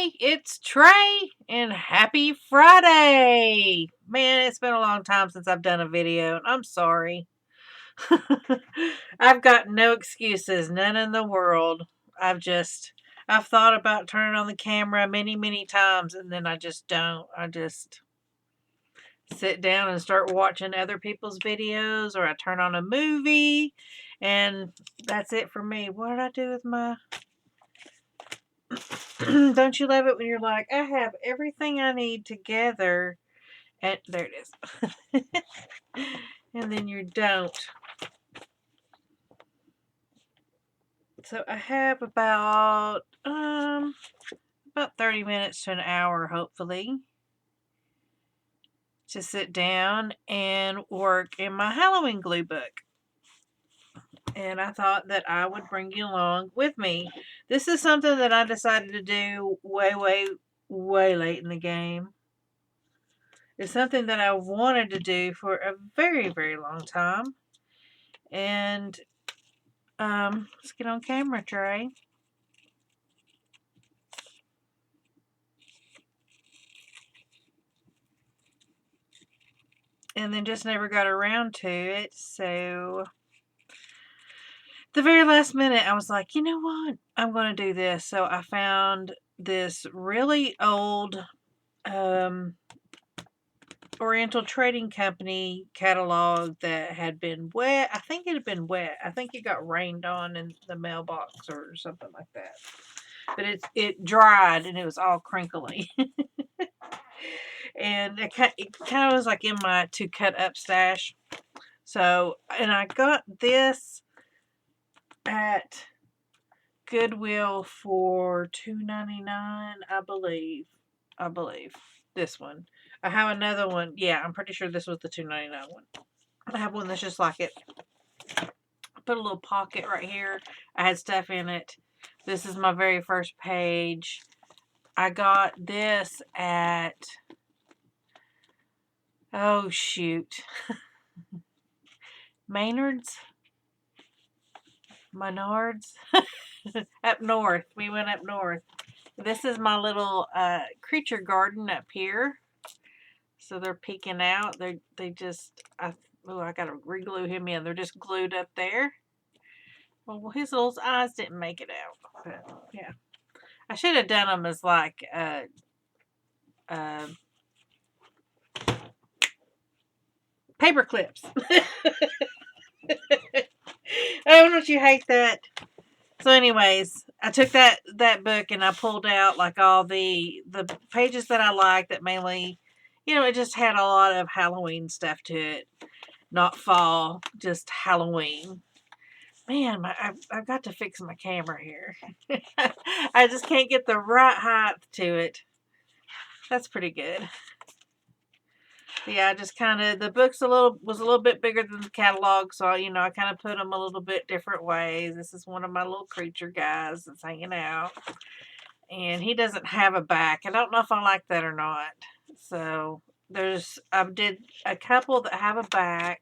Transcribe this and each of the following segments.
everybody, it's Trey, and happy Friday! Man, it's been a long time since I've done a video, and I'm sorry. I've got no excuses, none in the world. I've thought about turning on the camera many, many times, and then I just don't. I just sit down and start watching other people's videos, or I turn on a movie, and that's it for me. What did I do with my... Don't you love it when you're like, I have everything I need together, and there it is. And then you don't. So I have about 30 minutes to an hour, hopefully, to sit down and work in my Halloween Gluebook. And I thought that I would bring you along with me. This is something that I decided to do way, way, way late in the game. It's something that I wanted to do for a very, very long time. And let's get on camera, Trey. And then just never got around to it. So the very last minute, I was like, you know what? I'm going to do this. So I found this really old Oriental Trading Company catalog that had been wet. I think it had been wet. I think it got rained on in the mailbox or something like that. But it dried and it was all crinkly. And it kind of was like in my to cut up stash. So, and I got this at Goodwill for $2.99, I believe. This one. I have another one. Yeah, I'm pretty sure this was the $2.99 one. I have one that's just like it. Put a little pocket right here. I had stuff in it. This is my very first page. I got this at... Oh, shoot. Maynard's? Menards? Up north. We went up north. This is my little creature garden up here. So they're peeking out. They just... I gotta re-glue him in. They're just glued up there. Well, his little eyes didn't make it out. But, yeah. I should have done them as like... paper clips. Oh, don't you hate that? So anyways, I took that book and I pulled out like all the pages that I liked that mainly, it just had a lot of Halloween stuff to it. Not fall, just Halloween. Man, I've got to fix my camera here. I just can't get the right height to it. That's pretty good. Yeah, I just kind of, the book's was a little bit bigger than the catalog, so, I kind of put them a little bit different ways. This is one of my little creature guys that's hanging out, and he doesn't have a back. I don't know if I like that or not. So, I did a couple that have a back.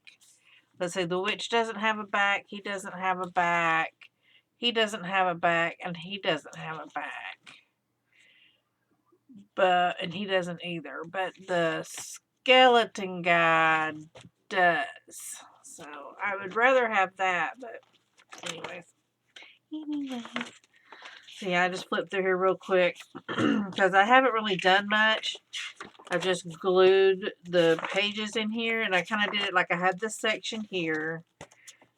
Let's see, the witch doesn't have a back, he doesn't have a back, he doesn't have a back, and he doesn't have a back. And he doesn't either, but the skeleton guy does. So I would rather have that, but anyways. So yeah, I just flipped through here real quick because I haven't really done much. I've just glued the pages in here, and I kind of did it like I had this section here,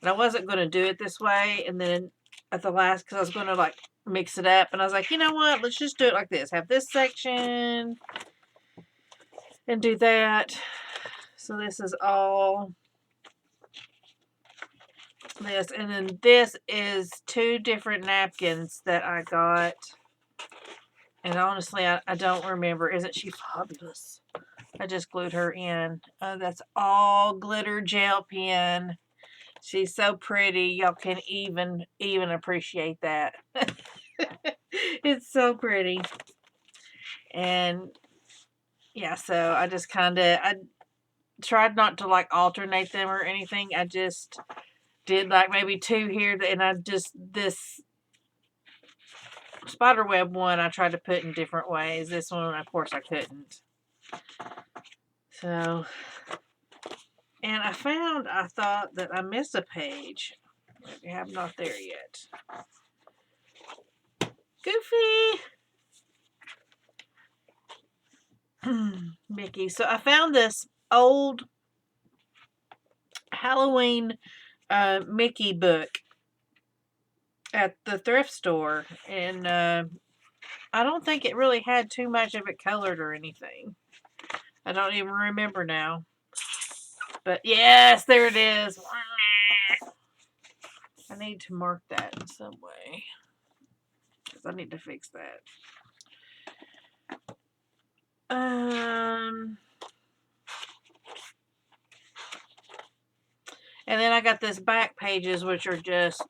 and I wasn't going to do it this way, and then at the last, because I was going to like mix it up, and I was like, you know what, let's just do it like this. Have this section and do that. So this is all this, and then this is 2 different napkins that I got, and honestly I don't remember. Isn't she fabulous? I just glued her in. That's all glitter gel pen. She's so pretty. Y'all can even appreciate that. It's so pretty. And yeah, so I just I tried not to like alternate them or anything. I just did like maybe 2 here, and I just, this spiderweb one I tried to put in different ways. This one, of course, I couldn't. So, and I thought that I missed a page. Maybe I'm not there yet. Goofy! Mickey. So I found this old Halloween Mickey book at the thrift store, and I don't think it really had too much of it colored or anything. I don't even remember now. But yes, there it is. I need to mark that in some way, because I need to fix that. And then I got this back pages, which are just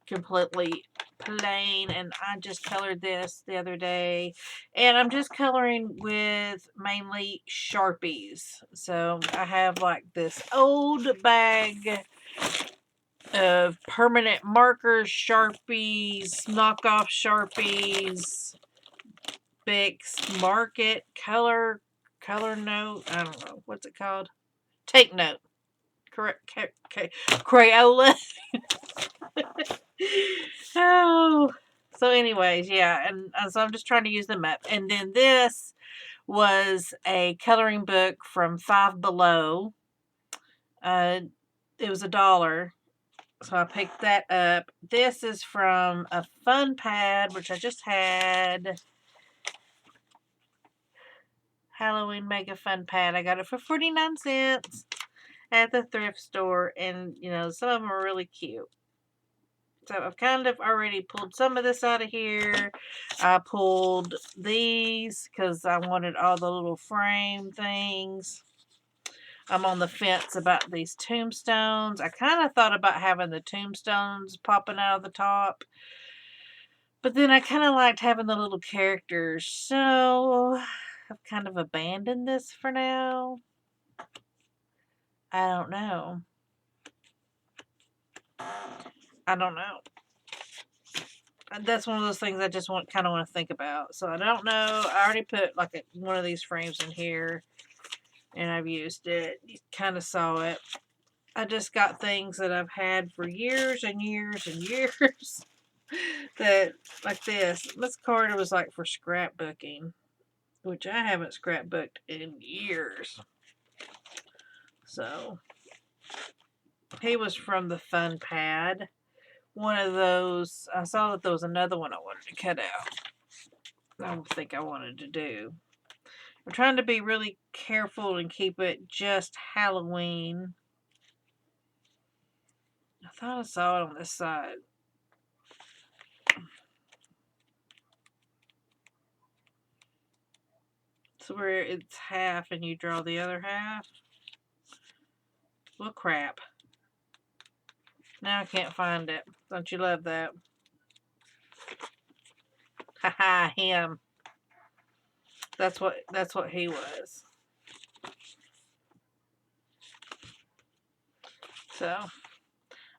completely plain, and I just colored this the other day, and I'm just coloring with mainly Sharpies. So I have like this old bag of permanent markers, Sharpies, knockoff Sharpies, Bics, Market, Color Note, I don't know, what's it called? Take Note. Correct, Crayola. Oh, so anyways, yeah, and so I'm just trying to use them up. And then this was a coloring book from Five Below. It was $1, so I picked that up. This is from a Fun Pad, which I just had. Halloween Mega Fun Pad. I got it for 49 cents at the thrift store, and you know, some of them are really cute. So I've kind of already pulled some of this out of here. I pulled these because I wanted all the little frame things. I'm on the fence about these tombstones. I kind of thought about having the tombstones popping out of the top, but then I kind of liked having the little characters. So I've kind of abandoned this for now. I don't know. That's one of those things I just kind of want to think about. So I don't know. I already put like one of these frames in here, and I've used it. You kind of saw it. I just got things that I've had for years and years and years. That, like this card was like for scrapbooking, which I haven't scrapbooked in years. So he was from the Fun Pad. One of those, I saw that there was another one I wanted to cut out. I don't think I wanted to do. I'm trying to be really careful and keep it just Halloween. I thought I saw it on this side. So where it's half and you draw the other half. Well, crap. Now I can't find it. Don't you love that? Haha, him. That's what he was. So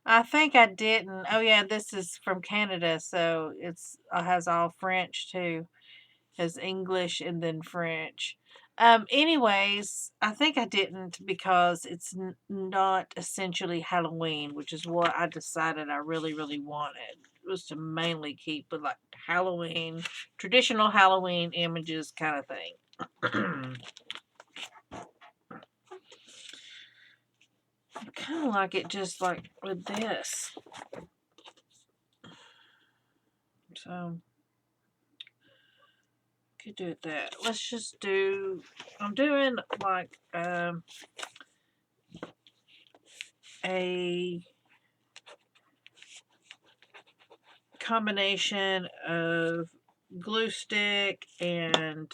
I think I didn't. Oh yeah, this is from Canada, so it has all French too. It has English and then French. Anyways, I think I didn't because it's not essentially Halloween, which is what I decided I really, really wanted. It was to mainly keep with like Halloween, traditional Halloween images kind of thing. I kind of like it just like with this. So, could do it that. Let's just do, I'm doing like a combination of glue stick and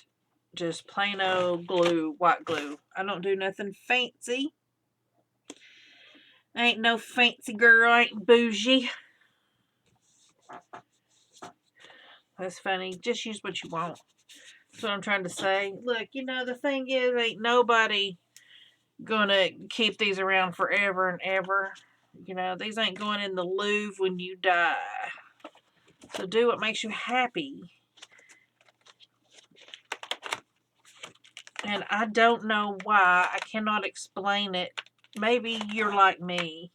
just plain old glue, white glue. I don't do nothing fancy. I ain't no fancy girl. I ain't bougie. That's funny. Just use what you want. That's what I'm trying to say. Look, you know, the thing is, ain't nobody gonna keep these around forever and ever. You know, these ain't going in the Louvre when you die. So do what makes you happy. And I don't know why. I cannot explain it. Maybe you're like me.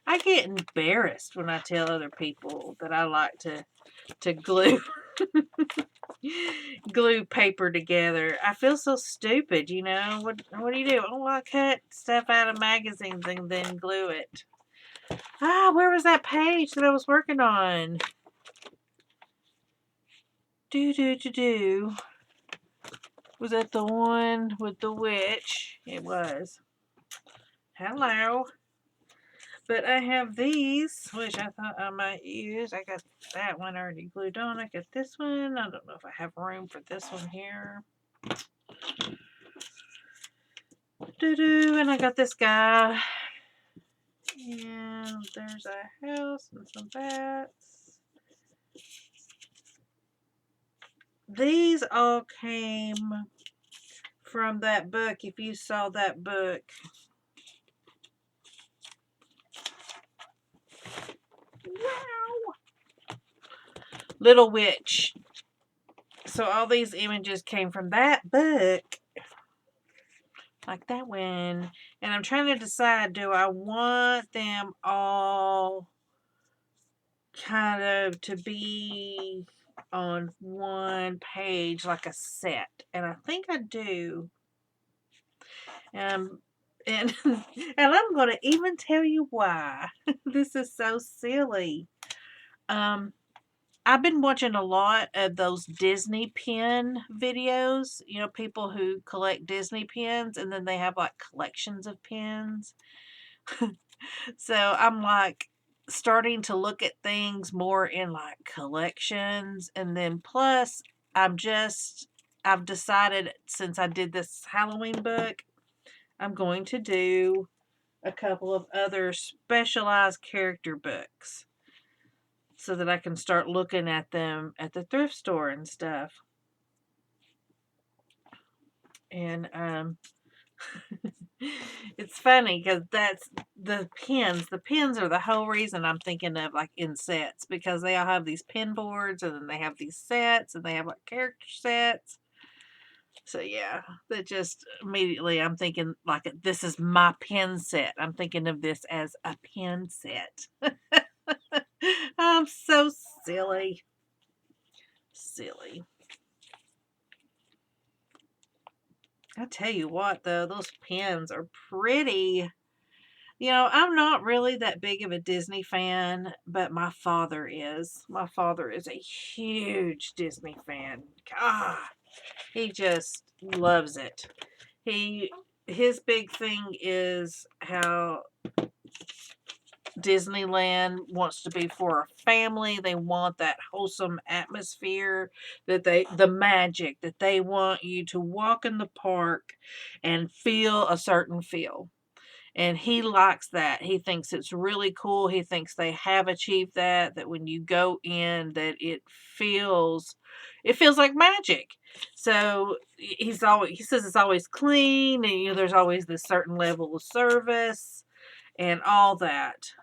I get embarrassed when I tell other people that I like to glue glue paper together. I feel so stupid, you know. What do you do? Oh, I cut stuff out of magazines and then glue it. Where was that page that I was working on? Do. Was that the one with the witch? It was. Hello. But I have these, which I thought I might use. I got that one already glued on. I got this one. I don't know if I have room for this one here. And I got this guy. And there's a house and some bats. These all came from that book. If you saw that book. Wow. Little Witch. So all these images came from that book. Like that one. And I'm trying to decide, do I want them all kind of to be on one page like a set? And I think I do. And and I'm going to even tell you why. This is so silly. I've been watching a lot of those Disney pin videos. You know, people who collect Disney pins and then they have like collections of pins. So I'm like starting to look at things more in like collections. And then plus, I've decided since I did this Halloween book, I'm going to do a couple of other specialized character books so that I can start looking at them at the thrift store and stuff. And it's funny because that's the pins. The pins are the whole reason I'm thinking of like in sets, because they all have these pin boards and then they have these sets and they have like character sets. So yeah, that just immediately I'm thinking like this is my pin set. I'm thinking of this as a pin set. I'm so silly. Silly. I tell you what though, those pins are pretty. You know, I'm not really that big of a Disney fan, but my father is. My father is a huge Disney fan. God, he just loves it. His big thing is how Disneyland wants to be for a family. They want that wholesome atmosphere, the magic that they want you to walk in the park and feel a certain feel. And he likes that. He thinks it's really cool. He thinks they have achieved that when you go in, that it feels like magic. So he says it's always clean, and you know there's always this certain level of service and all that.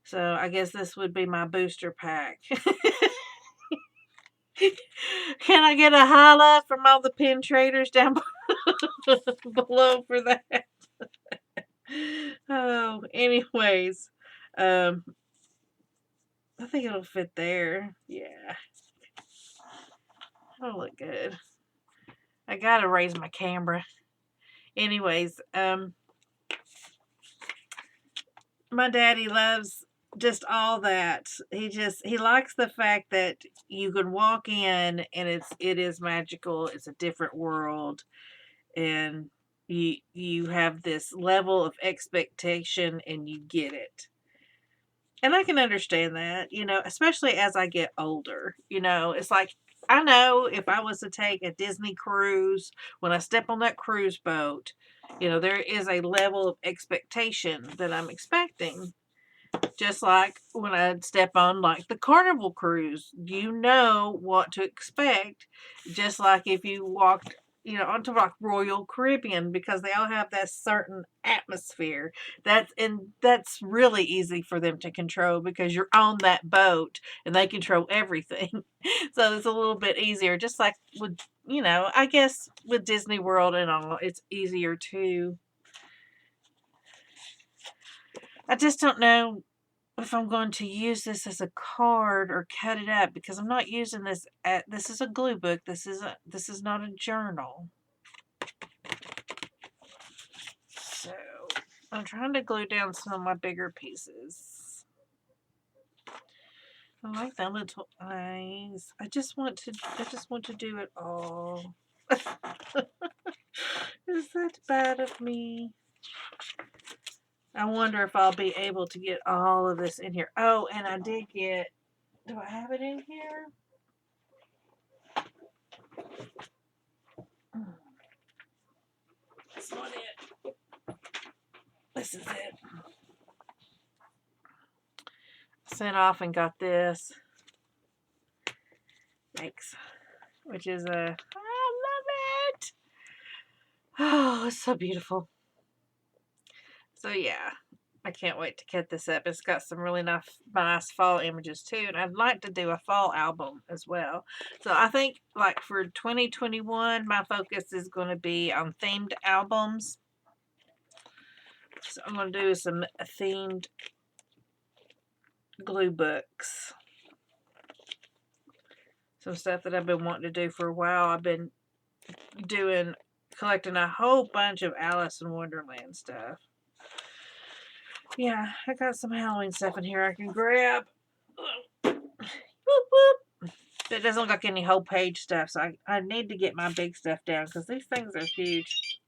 So I guess this would be my booster pack. Can I get a highlight from all the pin traders down below for that? Oh, anyways, I think it'll fit there. Yeah, it'll look good. I gotta raise my camera. Anyways, my daddy loves just all that. He likes the fact that you can walk in and it is magical. It's a different world, and you have this level of expectation and you get it. And I can understand that, you know, especially as I get older. You know, it's like I know if I was to take a Disney cruise, when I step on that cruise boat, you know, there is a level of expectation that I'm expecting. Just like when I step on like the Carnival cruise, you know what to expect. Just like if you walked, onto like Royal Caribbean, because they all have that certain atmosphere. That's really easy for them to control because you're on that boat and they control everything. So it's a little bit easier. Just like with, I guess with Disney World and all, it's easier too. I just don't know if I'm going to use this as a card or cut it up, because I'm not using this this is a glue book. This is not a journal. So I'm trying to glue down some of my bigger pieces. I like that little eyes. I just want to do it all. Is that bad of me? I wonder if I'll be able to get all of this in here. Oh, and I did get, do I have it in here? That's not it. This is it. Sent off and got this. Thanks. Which is I love it. Oh, it's so beautiful. So yeah, I can't wait to cut this up. It's got some really nice fall images too, and I'd like to do a fall album as well. So I think like for 2021, my focus is going to be on themed albums. So I'm going to do some themed glue books. Some stuff that I've been wanting to do for a while. I've been collecting a whole bunch of Alice in Wonderland stuff. Yeah, I got some Halloween stuff in here I can grab. Whoop, whoop. It doesn't look like any whole page stuff, so I need to get my big stuff down because these things are huge.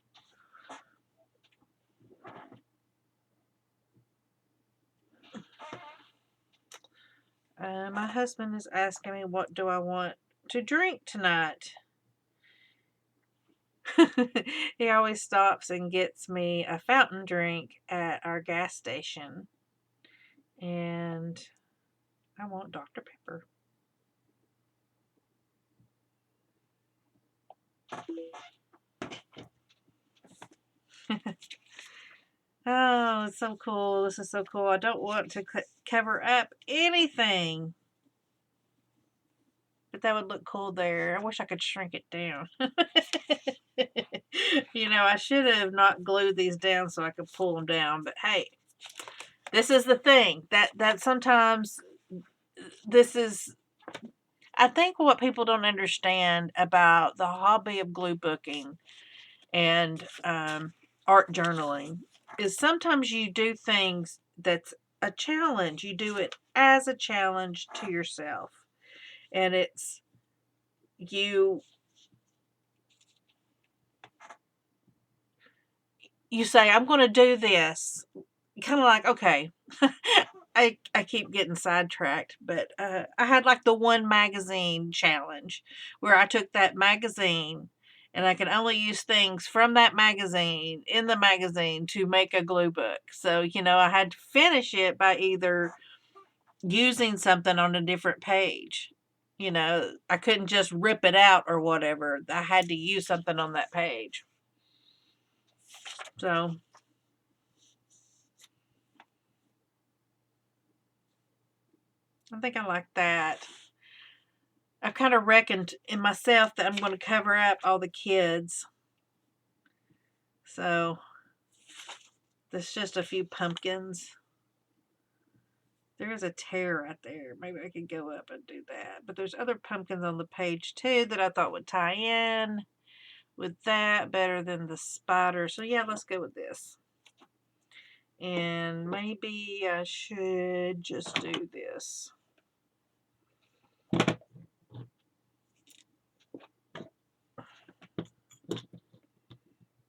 My husband is asking me what do I want to drink tonight. He always stops and gets me a fountain drink at our gas station. And I want Dr. Pepper. Oh, it's so cool. This is so cool. I don't want to cover up anything. But that would look cool there. I wish I could shrink it down. I should have not glued these down so I could pull them down. But hey, this is the thing. That sometimes this is... I think what people don't understand about the hobby of glue booking and art journaling is sometimes you do things that's a challenge. You do it as a challenge to yourself. And it's you say, I'm going to do this. Kind of like, okay, I keep getting sidetracked, but I had like the one magazine challenge where I took that magazine and I can only use things from that magazine in the magazine to make a glue book. So, I had to finish it by either using something on a different page. I couldn't just rip it out or whatever. I had to use something on that page. So I think I like that. I've kind of reckoned in myself that I'm going to cover up all the kids. So there's just a few pumpkins. There is a tear right there. Maybe I could go up and do that. But there's other pumpkins on the page too that I thought would tie in with that better than the spider. So yeah, let's go with this. And maybe I should just do this.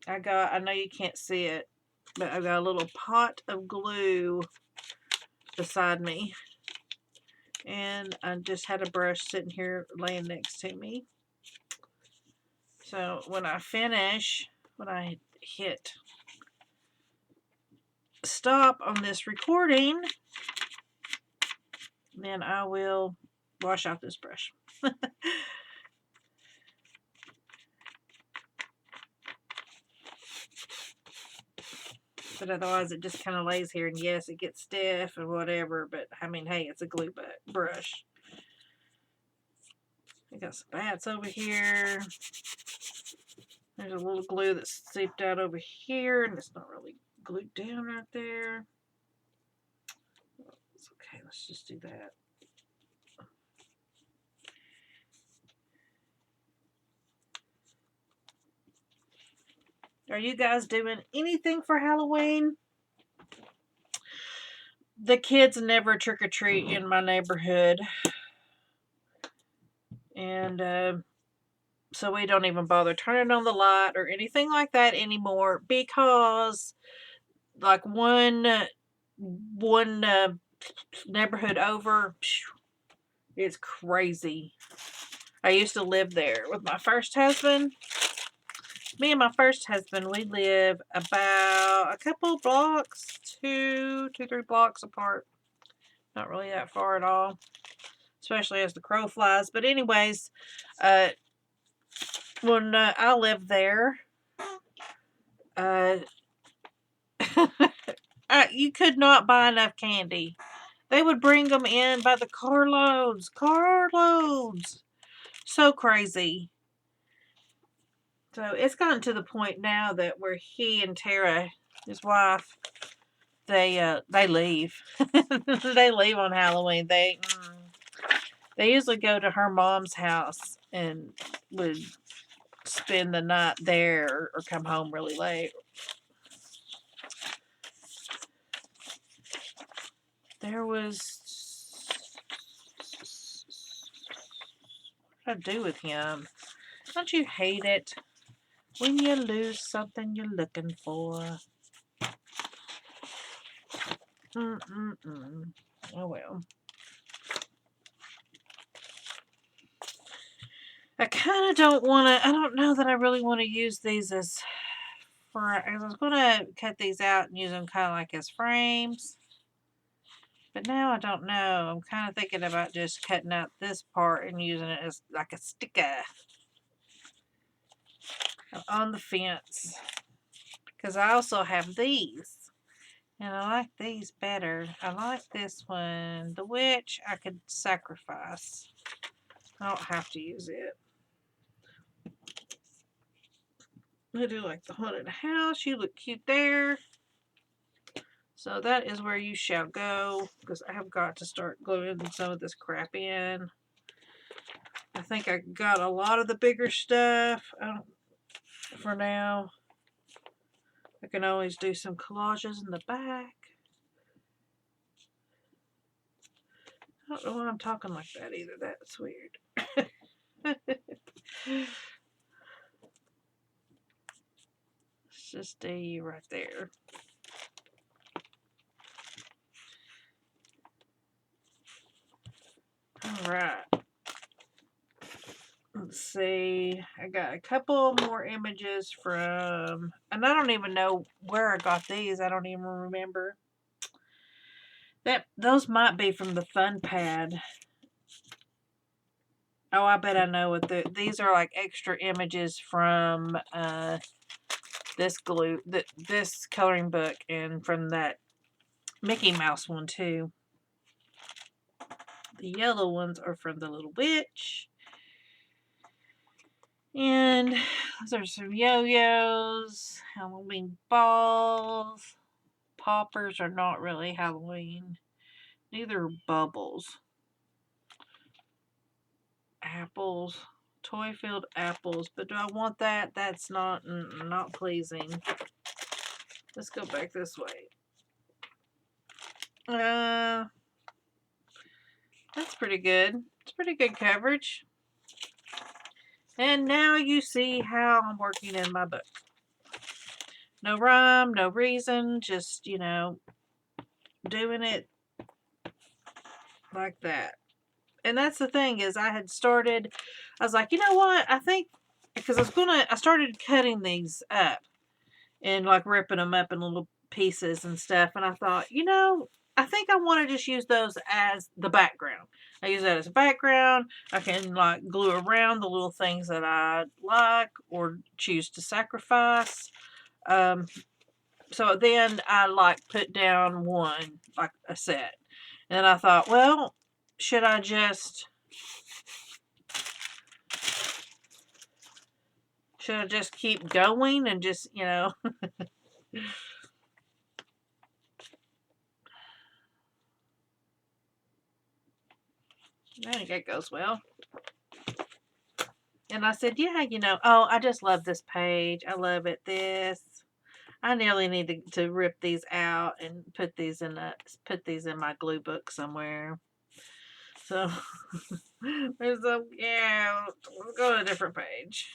I know you can't see it, but I've got a little pot of glue beside me. And I just had a brush sitting here laying next to me. So when I finish, when I hit stop on this recording, then I will wash out this brush. But otherwise, it just kind of lays here, and yes, it gets stiff and whatever. But I mean, hey, it's a glue brush. I got some bats over here. There's a little glue that's seeped out over here, and it's not really glued down right there. It's okay. Let's just do that. Are you guys doing anything for Halloween? The kids never trick or treat in my neighborhood. And so we don't even bother turning on the light or anything like that anymore because, like, one neighborhood over, it's crazy. I used to live there with my first husband. Me and my first husband, we live about a couple blocks, two, 3 blocks apart. Not really that far at all, especially as the crow flies. But anyways, when I lived there, you could not buy enough candy. They would bring them in by the carloads. Carloads. So crazy. So it's gotten to the point now that where he and Tara, his wife, they leave. They leave on Halloween. They usually go to her mom's house and would spend the night there or come home really late. There was, what did I do with him? Don't you hate it when you lose something you're looking for? Oh well. I kind of don't want to, I don't know that I really want to use these as I was going to cut these out and use them kind of like as frames. But now I don't know. I'm kind of thinking about just cutting out this part and using it as like a sticker on the fence. Because I also have these. And I like these better. I like this one. The witch I could sacrifice. I don't have to use it. I do like the haunted house. You look cute there. So that is where you shall go. Because I have got to start gluing some of this crap in. I think I got a lot of the bigger stuff for now. I can always do some collages in the back. I don't know why I'm talking like that either. That's weird. Let's just stay right there. Alright. Let's see. I got a couple more images from, and I don't even know where I got these. I don't even remember. Those might be from the Fun Pad. Oh, I bet I know what these are, like extra images from this this coloring book, and from that Mickey Mouse one too. The yellow ones are from the Little Witch. And those are some yo-yos, Halloween balls. Poppers are not really Halloween. Neither are bubbles. Apples. Toy-filled apples. But do I want that? That's not pleasing. Let's go back this way. That's pretty good. It's pretty good coverage. And now you see how I'm working in my book. No rhyme, no reason, just, doing it like that. And that's the thing is I was like, you know what? I think, because I started cutting these up and like ripping them up in little pieces and stuff. And I thought, I think I want to just use those as the background. I use that as a background. I can like glue around the little things that I like or choose to sacrifice. So then I like put down one, like a set. And I thought, well, should I just keep going and just, I think that goes well. And I said, yeah, oh, I just love this page. I love it. I nearly need to rip these out and put these in my glue book somewhere. So let's go to a different page.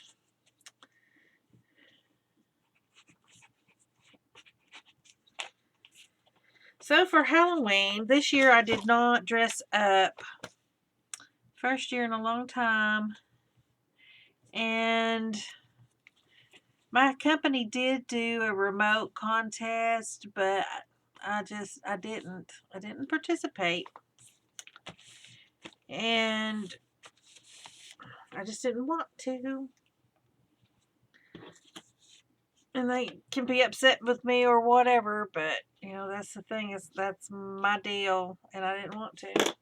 So for Halloween, this year I did not dress up. First year in a long time. And my company did do a remote contest, but I didn't participate. And I just didn't want to. And they can be upset with me or whatever, but that's the thing, is that's my deal, and I didn't want to.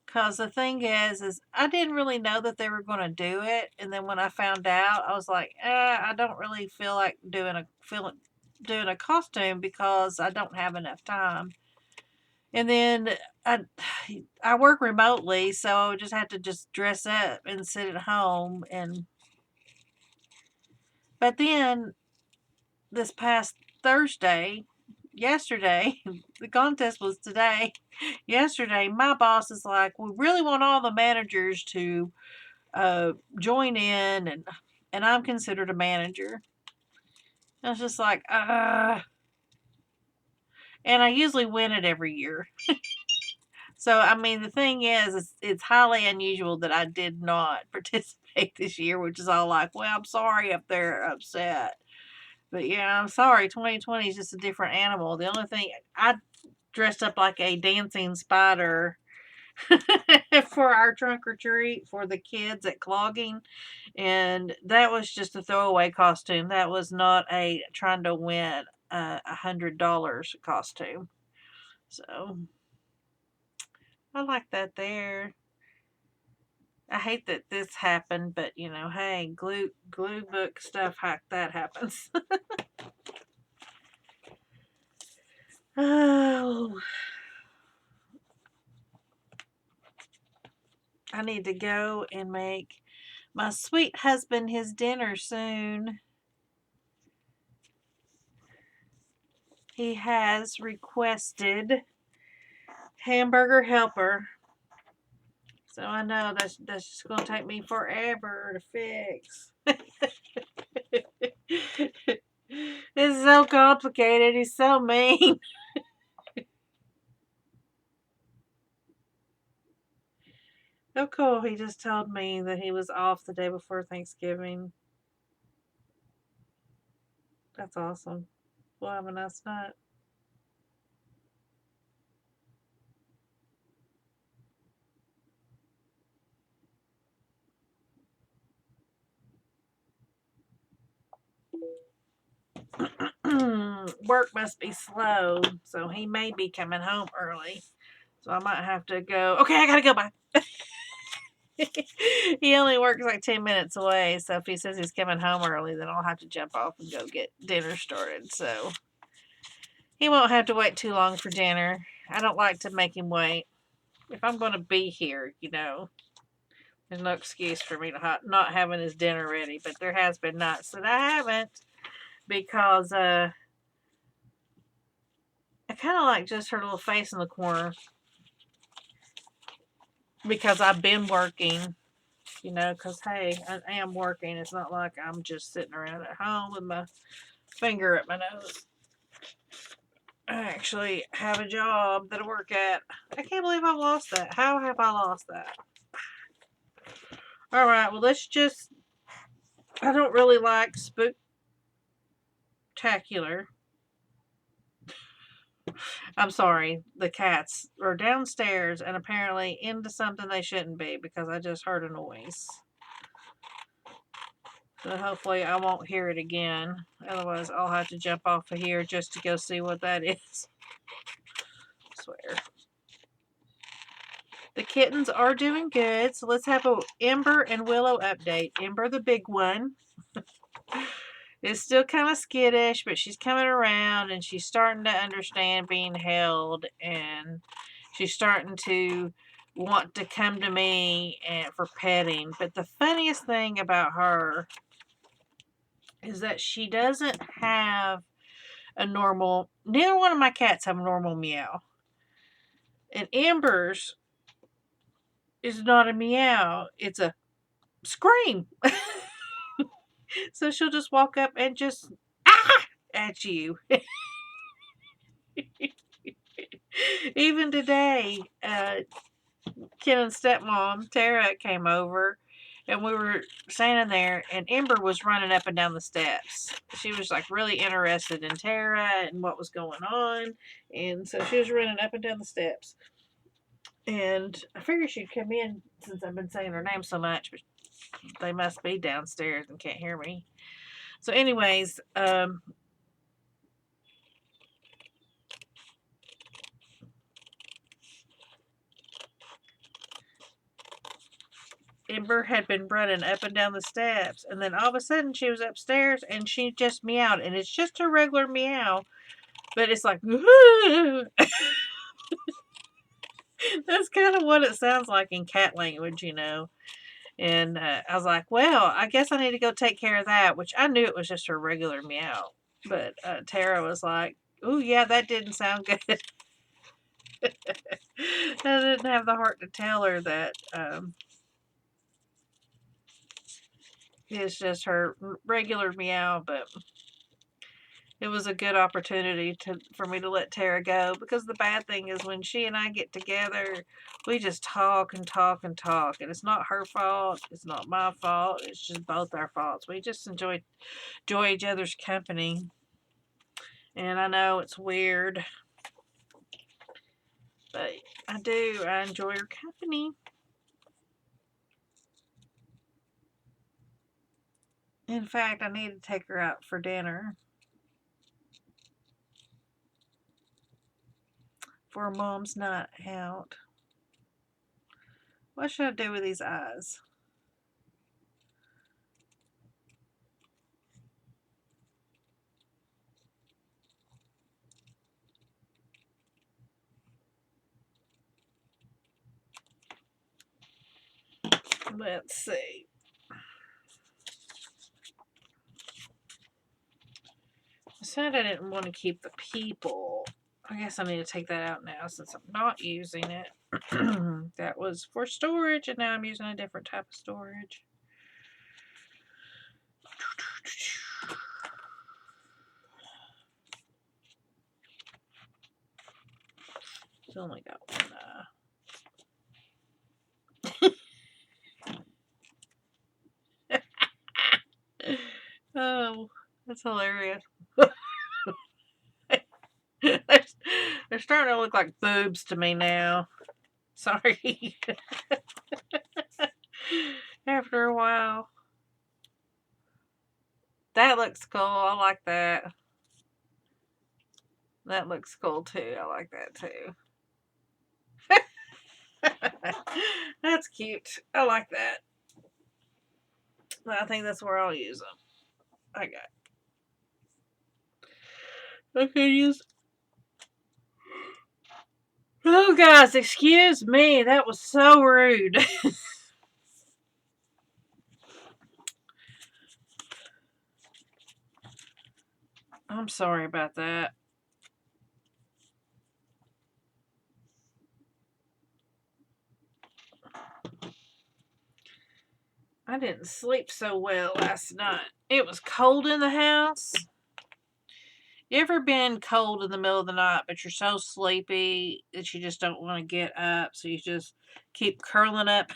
Because the thing is I didn't really know that they were going to do it, and then when I found out, I was like, I don't really feel like doing a costume because I don't have enough time. And then I work remotely, so I would just have to just dress up and sit at home. But then this past yesterday, the contest was today. Yesterday, my boss is like, we really want all the managers to join in, and I'm considered a manager. I was just like, and I usually win it every year. So, I mean, the thing is, it's highly unusual that I did not participate this year, which is all like, well, I'm sorry if they're upset. But yeah, I'm sorry. 2020 is just a different animal. The only thing, I dressed up like a dancing spider for our trunk or treat for the kids at clogging. And that was just a throwaway costume. That was not a trying to win $100 costume. So I like that there. I hate that this happened, but hey, glue book stuff like that happens. Oh, I need to go and make my sweet husband his dinner soon. He has requested hamburger helper. So I know that's just going to take me forever to fix. It's so complicated. He's so mean. Oh, cool. He just told me that he was off the day before Thanksgiving. That's awesome. We'll have a nice night. Work must be slow, so he may be coming home early. So I might have to go. Okay, I gotta go. Bye. He only works like 10 minutes away, so if he says he's coming home early, then I'll have to jump off and go get dinner started. So he won't have to wait too long for dinner. I don't like to make him wait. If I'm going to be here, there's no excuse for me to not having his dinner ready. But there has been nights that I haven't, because I kind of like just her little face in the corner, because I've been working, because hey, I am working. It's not like I'm just sitting around at home with my finger at my nose. I actually have a job that I work at. I can't believe I've lost that. How have I lost that? Alright, well, I don't really like spooktacular. I'm sorry, the cats are downstairs and apparently into something they shouldn't be, because I just heard a noise. So hopefully I won't hear it again. Otherwise I'll have to jump off of here just to go see what that is. I swear. The kittens are doing good. So let's have a Ember and Willow update. Ember, the big one, is still kind of skittish, but she's coming around and she's starting to understand being held, and she's starting to want to come to me and for petting. But the funniest thing about her is that she doesn't have a normal, neither one of my cats have a normal meow. And Ember's is not a meow, it's a scream. So she'll just walk up and just at you. Even today, Kennan's stepmom, Tara, came over and we were standing there and Ember was running up and down the steps. She was like really interested in Tara and what was going on. And so she was running up and down the steps. And I figured she'd come in since I've been saying her name so much, but they must be downstairs and can't hear me. So anyways, Ember had been running up and down the steps, and then all of a sudden she was upstairs and she just meowed, and it's just a regular meow, but it's like that's kind of what it sounds like in cat language, you know. And I was like, well, I guess I need to go take care of that, which I knew it was just her regular meow. But Tara was like, oh, yeah, that didn't sound good. I didn't have the heart to tell her that it's just her regular meow, but it was a good opportunity for me to let Tara go, because the bad thing is when she and I get together, we just talk and talk and talk, and it's not her fault, it's not my fault, it's just both our faults. We just enjoy each other's company, and I know it's weird, but I enjoy her company. In fact, I need to take her out for dinner for Mom's night out. What should I do with these eyes? Let's see. I said I didn't want to keep the people. I guess I need to take that out now since I'm not using it. That was for storage, and now I'm using a different type of storage. It's only got one. Oh, that's hilarious. They're starting to look like boobs to me now. Sorry. After a while. That looks cool. I like that. That looks cool too. I like that too. That's cute. I like that. I think that's where I'll use them. I got. Okay, use. Oh, guys, excuse me. That was so rude. I'm sorry about that. I didn't sleep so well last night. It was cold in the house. You ever been cold in the middle of the night, but you're so sleepy that you just don't want to get up, so you just keep curling up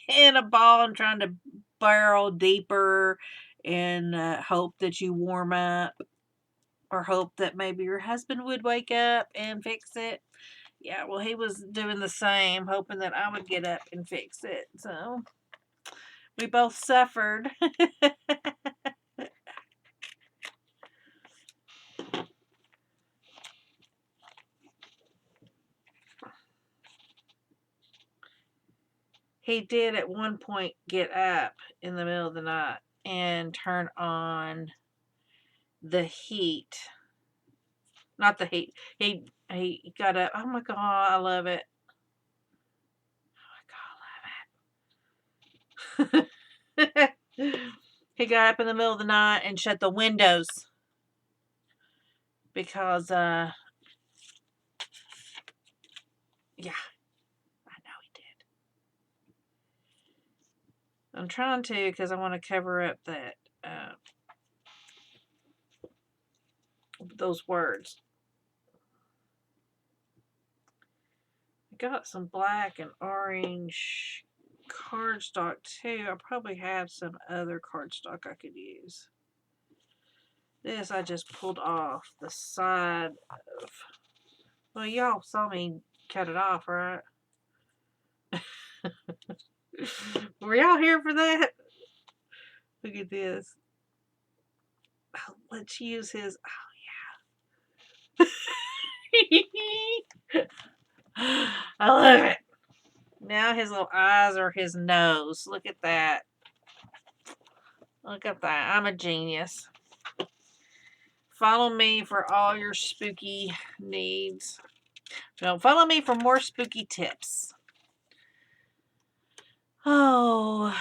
in a ball and trying to burrow deeper and hope that you warm up, or hope that maybe your husband would wake up and fix it? Yeah, well, he was doing the same, hoping that I would get up and fix it. So we both suffered. he did at one point get up in the middle of the night and turn on the heat. Not the heat. He got up. Oh my god, I love it. Oh my god, I love it. He got up in the middle of the night and shut the windows because yeah, I know he did. I'm trying to because I want to cover up that those words. I got some black and orange cardstock too. I probably have some other cardstock I could use. This I just pulled off the side of. Well, y'all saw me cut it off, right? Were y'all here for that? Look at this. Oh, let's use his. Oh yeah. I love it. Now his little eyes are his nose. Look at that. Look at that. I'm a genius. Follow me for all your spooky needs. No, follow me for more spooky tips. Oh,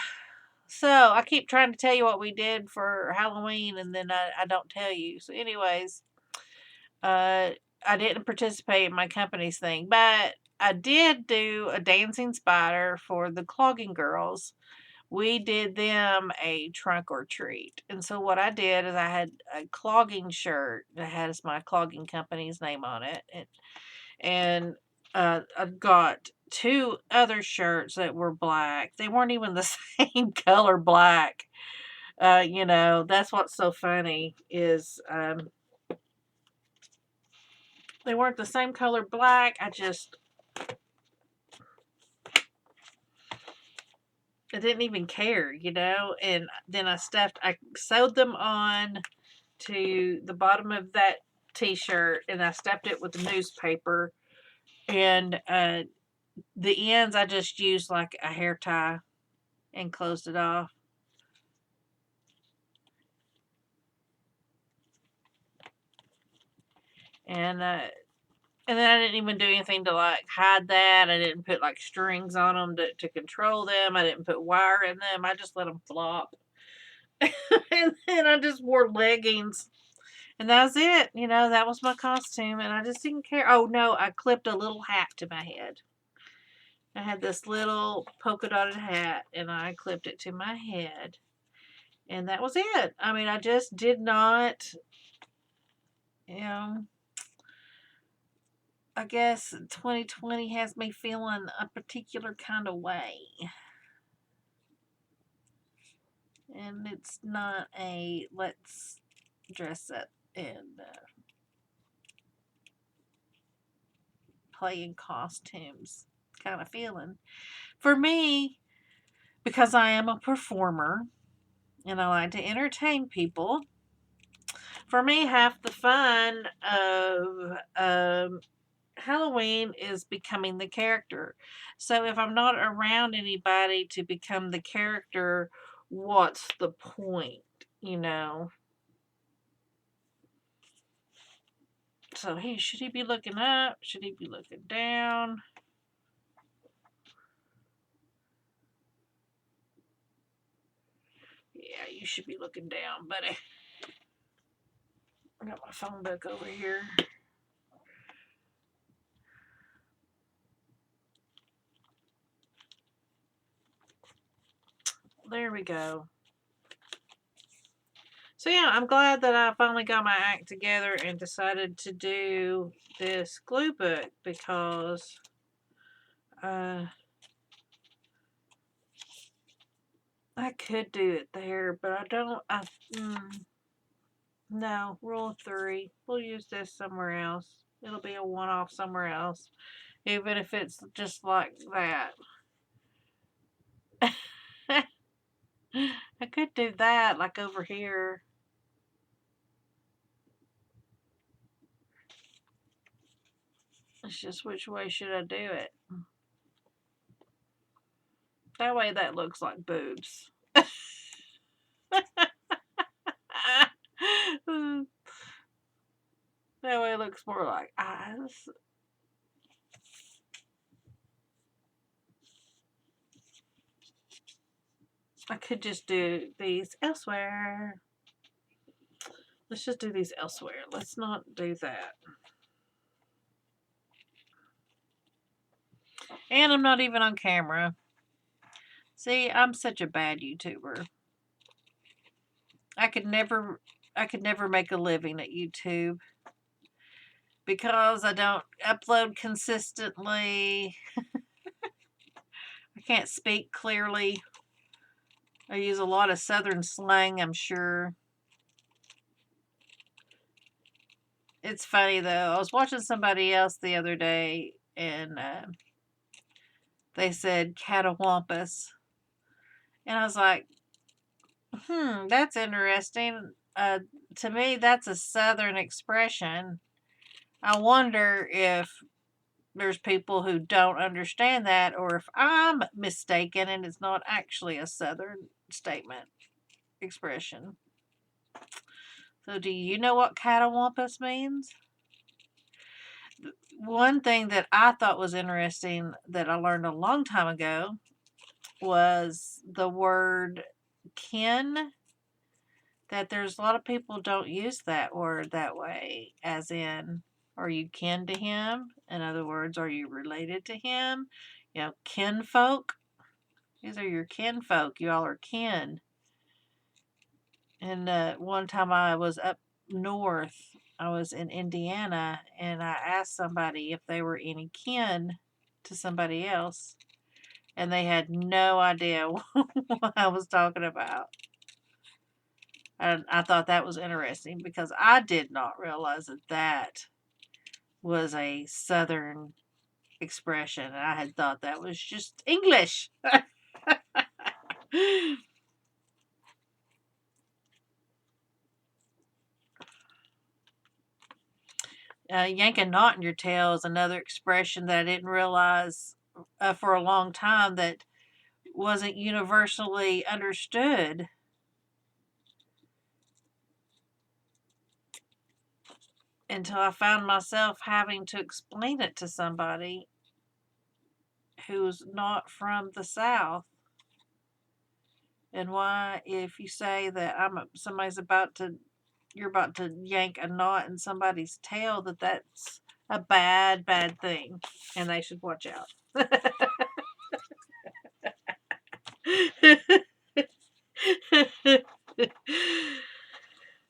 so I keep trying to tell you what we did for Halloween, and then I don't tell you. So, anyways, I didn't participate in my company's thing, but I did do a dancing spider for the clogging girls. We did them a trunk or treat. And so what I did is I had a clogging shirt that has my clogging company's name on it. And I got two other shirts that were black. They weren't even the same color black. That's what's so funny is they weren't the same color black. I didn't even care, and then I sewed them on to the bottom of that t-shirt and I stuffed it with the newspaper, and the ends I just used like a hair tie and closed it off. And then I didn't even do anything to like hide that. I didn't put like strings on them to control them. I didn't put wire in them. I just let them flop. And then I just wore leggings. And that was it. That was my costume. And I just didn't care. Oh, no, I clipped a little hat to my head. I had this little polka dotted hat and I clipped it to my head. And that was it. I mean, I just did not, you know, I guess 2020 has me feeling a particular kind of way. And it's not a let's dress up and play in costumes kind of feeling. For me, because I am a performer and I like to entertain people, for me, half the fun of Halloween is becoming the character. So if I'm not around anybody to become the character, what's the point? You know? So, hey, should he be looking up? Should he be looking down? Yeah, you should be looking down, buddy. I got my phone book over here. There we go. So yeah, I'm glad that I finally got my act together and decided to do this glue book because I could do it there, but I don't. No, rule of three. We'll use this somewhere else. It'll be a one-off somewhere else, even if it's just like that. I could do that, like over here. It's just which way should I do it? That way that looks like boobs. That way it looks more like eyes. I could just do these elsewhere. Let's just do these elsewhere. Let's not do that. And I'm not even on camera. See, I'm such a bad YouTuber. I could never make a living at YouTube because I don't upload consistently. I can't speak clearly. I use a lot of southern slang, I'm sure. It's funny though. I was watching somebody else the other day and they said catawampus. And I was like, that's interesting. To me, that's a southern expression. I wonder if there's people who don't understand that or if I'm mistaken and it's not actually a southern statement expression. So, do you know what catawampus means? One thing that I thought was interesting that I learned a long time ago was the word kin. That there's a lot of people don't use that word that way, as in, are you kin to him? In other words, are you related to him? You know, kinfolk. These are your kinfolk. You all are kin. And one time I was up north, I was in Indiana, and I asked somebody if they were any kin to somebody else, and they had no idea what I was talking about. And I thought that was interesting because I did not realize that that was a Southern expression. I had thought that was just English. Yank a knot in your tail is another expression that I didn't realize for a long time that wasn't universally understood until I found myself having to explain it to somebody who's not from the South. And why, if you say that somebody's you're about to yank a knot in somebody's tail, that's a bad, bad thing, and they should watch out.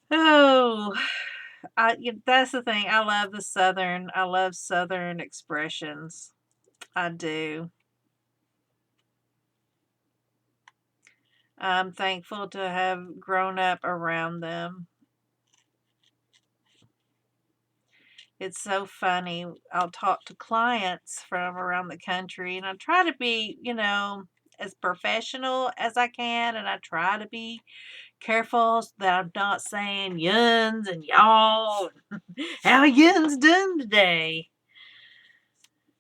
Oh, that's the thing. I love Southern expressions. I do. I'm thankful to have grown up around them. It's so funny. I'll talk to clients from around the country and I try to be, as professional as I can, and I try to be careful that I'm not saying yuns and y'all. How yuns doing today?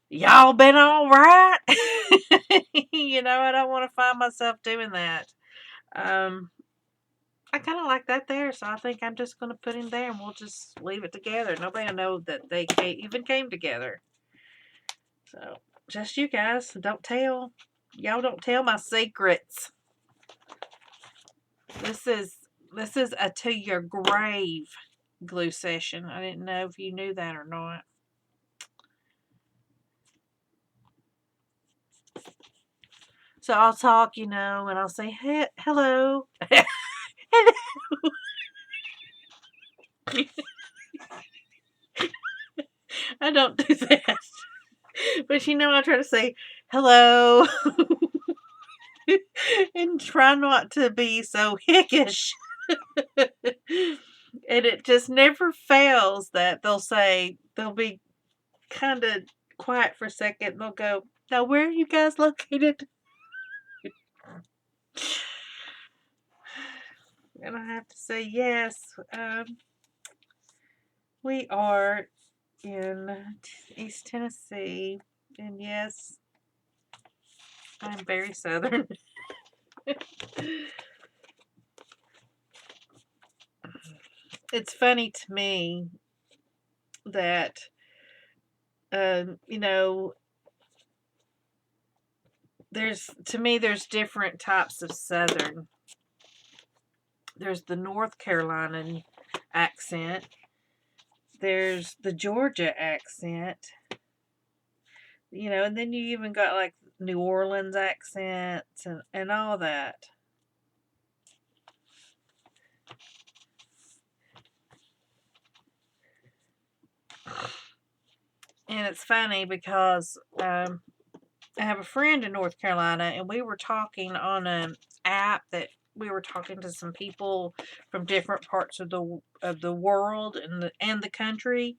Y'all been all right? I don't want to find myself doing that. I kind of like that there, so I think I'm just going to put him there and we'll just leave it together. Nobody will know that they even came together. So, just you guys. Y'all don't tell my secrets. This is a to your grave glue session. I didn't know if you knew that or not. So I'll talk, and I'll say, hey, hello. I don't do that. But I try to say hello and try not to be so hickish. And it just never fails that they'll be kind of quiet for a second and they'll go, now where are you guys located? And I have to say, yes, we are in East Tennessee. And yes, I'm very Southern. It's funny to me that, you know, there's different types of Southern. There's the North Carolina accent. There's the Georgia accent. And then you even got like New Orleans accents and all that. And it's funny because I have a friend in North Carolina, and we were talking on an app that we were talking to some people from different parts of the world and the country.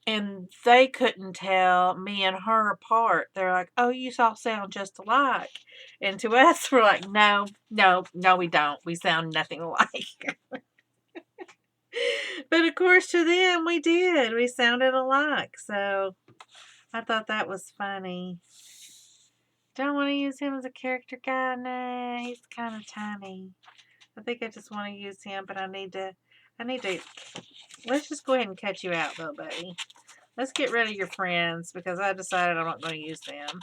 And they couldn't tell me and her apart. They're like, "Oh, you all sound just alike." And to us, we're like, "No, no, no, we don't. We sound nothing alike." But of course, to them, we did. We sounded alike. So I thought that was funny. Don't want to use him as a character guy. No, he's kind of tiny. I think I just want to use him, but I need to. Let's just go ahead and cut you out, though, buddy. Let's get rid of your friends because I decided I'm not going to use them.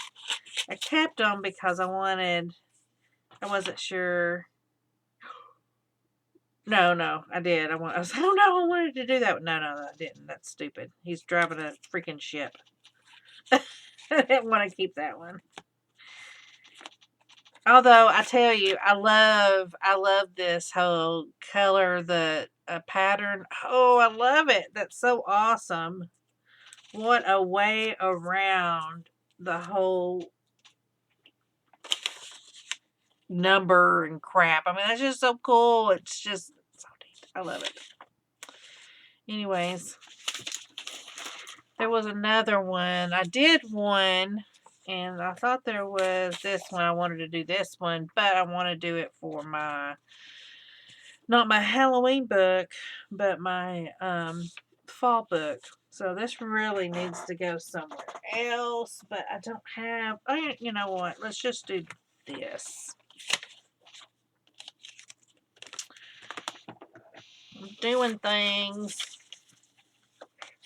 I kept them because I wasn't sure. No, I did. I was like, oh no, I wanted to do that. No, I didn't. That's stupid. He's driving a freaking ship. I didn't want to keep that one. Although I tell you, I love this whole color, the pattern. Oh, I love it. That's so awesome. What a way around the whole number and crap. I mean, that's just so cool. It's just so neat. I love it. Anyways, there was another one. I did one, and I thought there was this one. I wanted to do this one, but I want to do it for not my Halloween book, but my fall book. So this really needs to go somewhere else, but I don't have. Oh, you know what? Let's just do this. I'm doing things.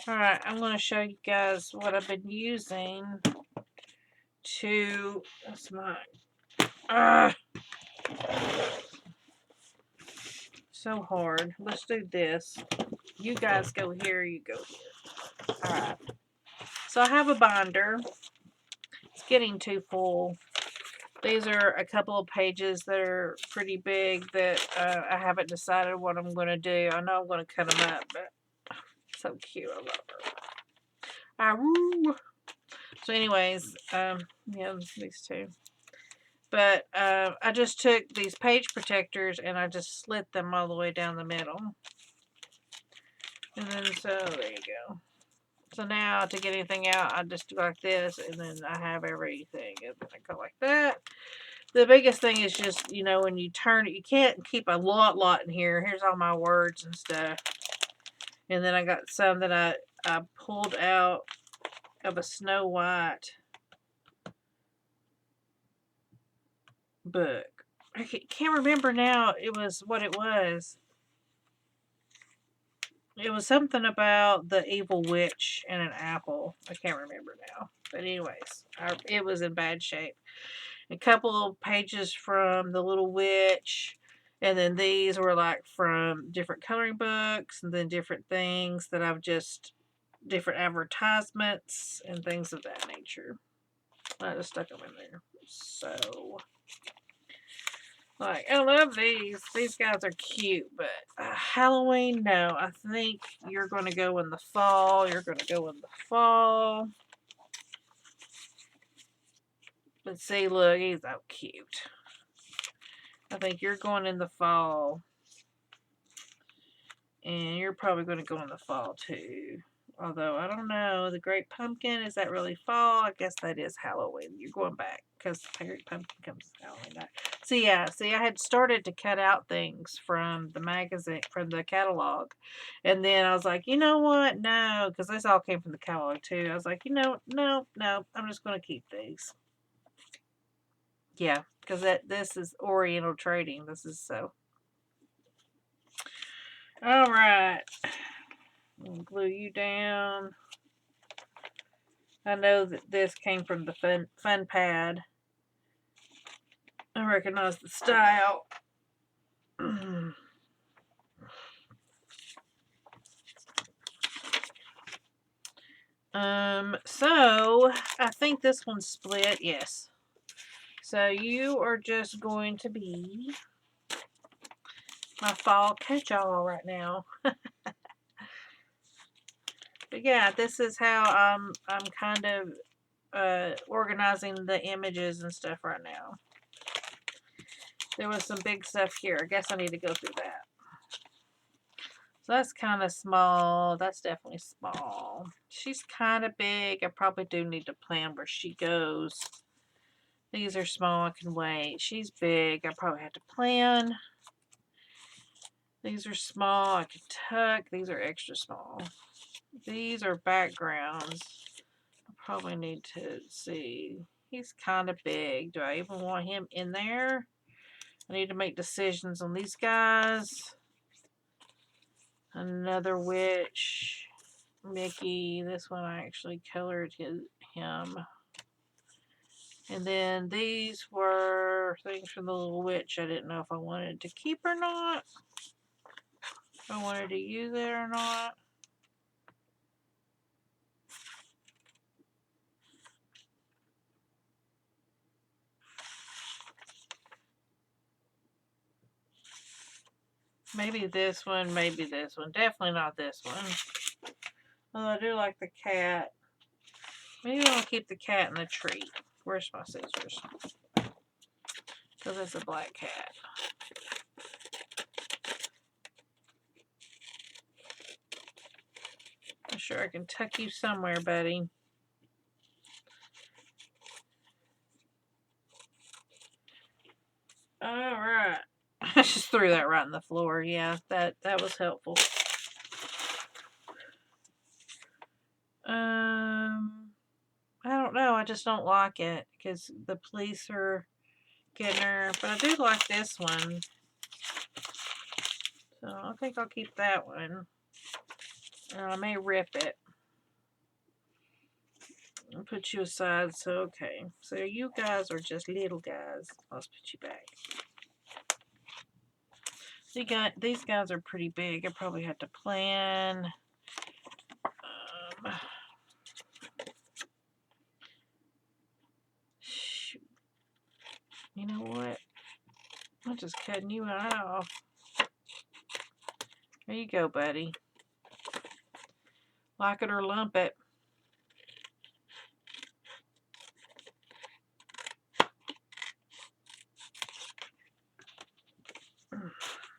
Alright, I'm going to show you guys what I've been using to. That's mine. So hard. Let's do this. You guys go here, you go here. Alright. So I have a binder. It's getting too full. These are a couple of pages that are pretty big that I haven't decided what I'm going to do. I know I'm going to cut them up, but so cute. I love her. Woo. So anyways, these two. But I just took these page protectors and I just slit them all the way down the middle. And then so there you go. So now to get anything out, I just do like this, and then I have everything. And then I go like that. The biggest thing is just, when you turn it, you can't keep a lot in here. Here's all my words and stuff. And then I got some that I pulled out of a Snow White book. I can't remember now what it was. It was something about the evil witch and an apple. I can't remember now. But anyways, it was in bad shape. A couple of pages from the little witch. And then these were like from different coloring books. And then different things that different advertisements and things of that nature. I just stuck them in there. So, I love these. These guys are cute, but Halloween, no. I think you're going to go in the fall. But see, look, he's so cute. I think you're going in the fall. And you're probably going to go in the fall, too. Although, I don't know. The Great Pumpkin, is that really fall? I guess that is Halloween. You're going back because the Great Pumpkin comes Halloween night. So, yeah. See, I had started to cut out things from the magazine, from the catalog. And then I was like, you know what? No, because this all came from the catalog, too. I was like, no. I'm just going to keep these. Yeah, because this is Oriental Trading. This is so. All right. Glue you down. I know that this came from the fun pad. I recognize the style. So I think this one's split, yes. So you are just going to be my fall catch-all right now. But yeah, this is how I'm kind of organizing the images and stuff right now. There was some big stuff here. I guess I need to go through that. So that's kind of small. That's definitely small. She's kind of big. I probably do need to plan where she goes. These are small. I can wait. She's big. I probably have to plan. These are small. I can tuck. These are extra small. These are backgrounds. I probably need to see. He's kind of big. Do I even want him in there? I need to make decisions on these guys. Another witch. Mickey. This one I actually colored him. And then these were things from the Little Witch. I didn't know if I wanted to keep or not. If I wanted to use it or not. Maybe this one, maybe this one. Definitely not this one. Although I do like the cat. Maybe I'll keep the cat in the tree. Where's my scissors? Because it's a black cat. I'm sure I can tuck you somewhere, buddy. Alright. I just threw that right on the floor. Yeah, that was helpful. I don't know. I just don't like it because the police are getting her. But I do like this one. So I think I'll keep that one. I may rip it. I'll put you aside. So, okay. So you guys are just little guys. Let's put you back. These guys are pretty big. I probably have to plan. Shoot. You know what? I'm just cutting you off. There you go, buddy. Like it or lump it.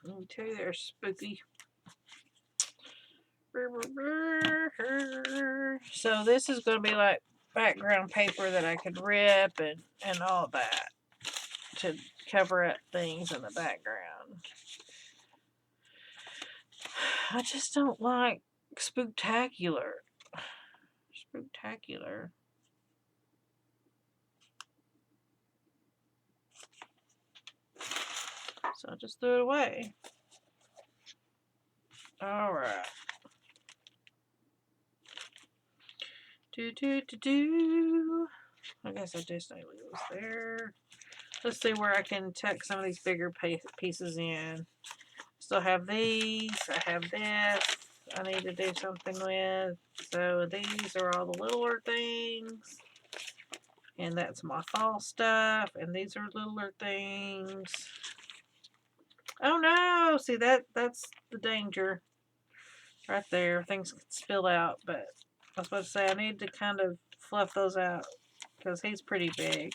Let me tell you, they're spooky. So this is going to be like background paper that I could rip and all that to cover up things in the background. I just don't like spooktacular. Spooktacular. So I just threw it away. Alright. I guess I just leave those there. Let's see where I can tuck some of these bigger pieces in. Still have these. I have this. I need to do something with. So these are all the littler things. And that's my fall stuff. And these are littler things. Oh no! See, that's the danger. Right there. Things could spill out. But I was about to say, I need to kind of fluff those out. Because he's pretty big.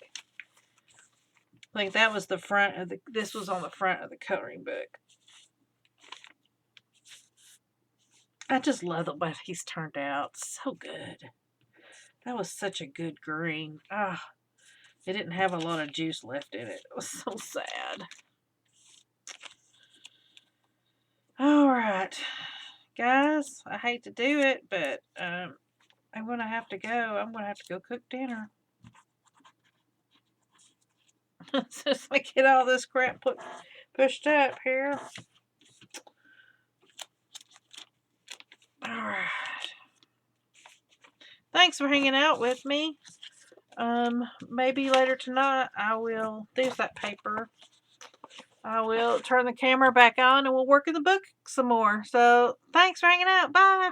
Like that was the front of this was on the front of the coloring book. I just love the way he's turned out. So good. That was such a good green. Ah, it didn't have a lot of juice left in it. It was so sad. All right, guys, I hate to do it, but I'm going to have to go. I'm going to have to go cook dinner. Since I get all this crap pushed up here. All right. Thanks for hanging out with me. Maybe later tonight I will, there's that paper. I will turn the camera back on and we'll work in the book some more. So thanks for hanging out. Bye.